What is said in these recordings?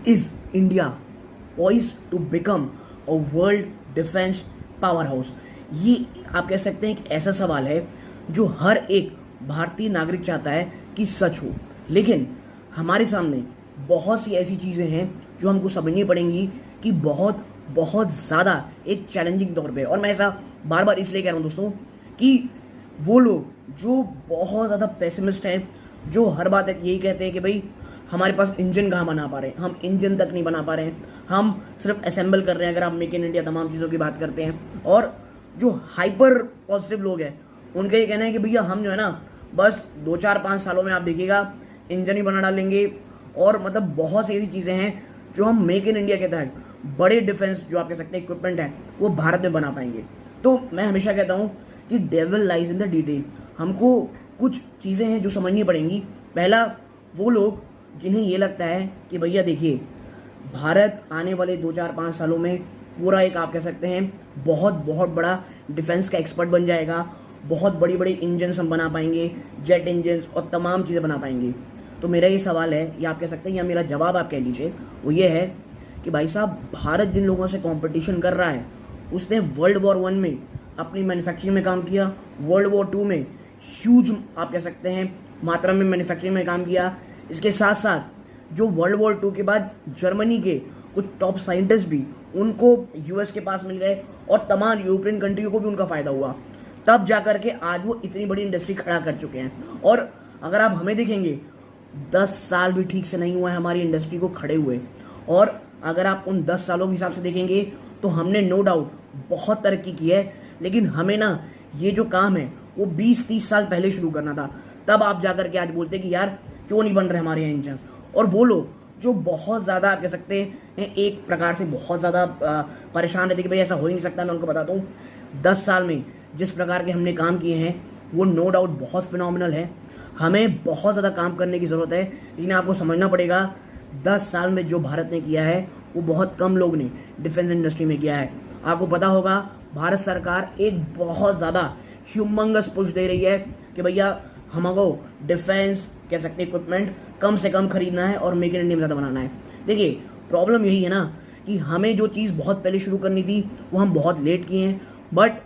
Is India poised to become a world defense powerhouse? ये आप कह सकते हैं एक ऐसा सवाल है जो हर एक भारतीय नागरिक चाहता है कि सच हो, लेकिन हमारे सामने बहुत सी ऐसी चीज़ें हैं जो हमको समझनी पड़ेंगी कि बहुत बहुत ज़्यादा एक चैलेंजिंग दौर पे है। और मैं ऐसा बार बार इसलिए कह रहा हूँ दोस्तों कि वो लोग जो बहुत ज़्यादा पेसिमिस्ट हैं, जो हर बात यही कहते हैं कि भाई हमारे पास इंजन कहाँ बना पा रहे हैं, हम इंजन तक नहीं बना पा रहे हैं, हम सिर्फ असेंबल कर रहे हैं। अगर आप मेक इन इंडिया तमाम चीज़ों की बात करते हैं, और जो हाइपर पॉजिटिव लोग हैं उनका ये कहना है कि भैया हम जो है ना बस 2-4-5 सालों में आप देखिएगा इंजन ही बना डालेंगे, और मतलब बहुत सी ऐसी चीज़ें हैं जो हम मेक इन इंडिया के तहत बड़े डिफेंस जो आप कह सकते हैं इक्विपमेंट है वो भारत में बना पाएंगे। तो मैं हमेशा कहता हूँ कि devil lies in the detail. हमको कुछ चीज़ें हैं जो समझनी पड़ेंगी। पहला, वो लोग जिन्हें ये लगता है कि भैया देखिए भारत आने वाले 2-4-5 सालों में पूरा एक आप कह सकते हैं बहुत बहुत बड़ा डिफेंस का एक्सपर्ट बन जाएगा, बहुत बड़ी बड़ी इंजन्स हम बना पाएंगे, जेट इंजन्स और तमाम चीज़ें बना पाएंगे। तो मेरा ये सवाल है, या आप कह सकते हैं या मेरा जवाब आप कह लीजिए, वो ये है कि भाई साहब भारत जिन लोगों से कंपटीशन कर रहा है उसने वर्ल्ड वॉर 1 में अपनी मैन्युफैक्चरिंग में काम किया, वर्ल्ड वॉर 2 में ह्यूज आप कह सकते हैं मात्रा में मैन्युफैक्चरिंग में काम किया। इसके साथ साथ जो वर्ल्ड वॉर 2 के बाद जर्मनी के कुछ टॉप साइंटिस्ट भी उनको यूएस के पास मिल गए, और तमाम यूरोपियन कंट्रियों को भी उनका फ़ायदा हुआ, तब जा कर के आज वो इतनी बड़ी इंडस्ट्री खड़ा कर चुके हैं। और अगर आप हमें देखेंगे 10 साल भी ठीक से नहीं हुआ है हमारी इंडस्ट्री को खड़े हुए, और अगर आप उन 10 सालों के हिसाब से देखेंगे तो हमने नो डाउट बहुत तरक्की की है, लेकिन हमें ना ये जो काम है वो 20-30 साल पहले शुरू करना था। तब आप जाकर के आज बोलते कि यार क्यों नहीं बन रहे हमारे यहाँ इंजन। और वो लोग जो बहुत ज़्यादा आप कह सकते हैं एक प्रकार से बहुत ज़्यादा परेशान रहते कि भाई ऐसा हो ही नहीं सकता, मैं उनको बताता हूँ 10 साल में जिस प्रकार के हमने काम किए हैं वो नो डाउट बहुत फिनोमिनल है। हमें बहुत ज़्यादा काम करने की ज़रूरत है, लेकिन आपको समझना पड़ेगा 10 साल में जो भारत ने किया है वो बहुत कम लोग ने डिफेंस इंडस्ट्री में किया है। आपको पता होगा भारत सरकार एक बहुत ज़्यादा ह्यूमंगस पुश दे रही है कि भैया हमको डिफेंस कह सकते हैं इक्विपमेंट कम से कम खरीदना है और मेक इन इंडिया में ज़्यादा बनाना है। देखिए प्रॉब्लम यही है ना कि हमें जो चीज़ बहुत पहले शुरू करनी थी वो हम बहुत लेट किए हैं, बट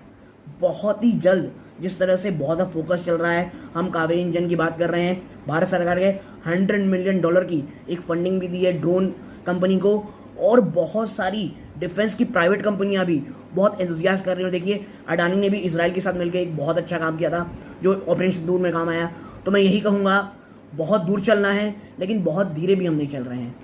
बहुत ही जल्द जिस तरह से बहुत ज़्यादा फोकस चल रहा है, हम कावेरी इंजन की बात कर रहे हैं, भारत सरकार के $100 मिलियन की एक फंडिंग भी दी है ड्रोन कंपनी को, और बहुत सारी डिफेंस की प्राइवेट कंपनियां भी बहुत एंथुसियास्ट कर रही हैं। देखिए अडानी ने भी इजराइल के साथ मिलकर एक बहुत अच्छा काम किया था जो ऑपरेशन सिंदूर में काम आया। तो मैं यही कहूँगा बहुत दूर चलना है, लेकिन बहुत धीरे भी हम नहीं चल रहे हैं।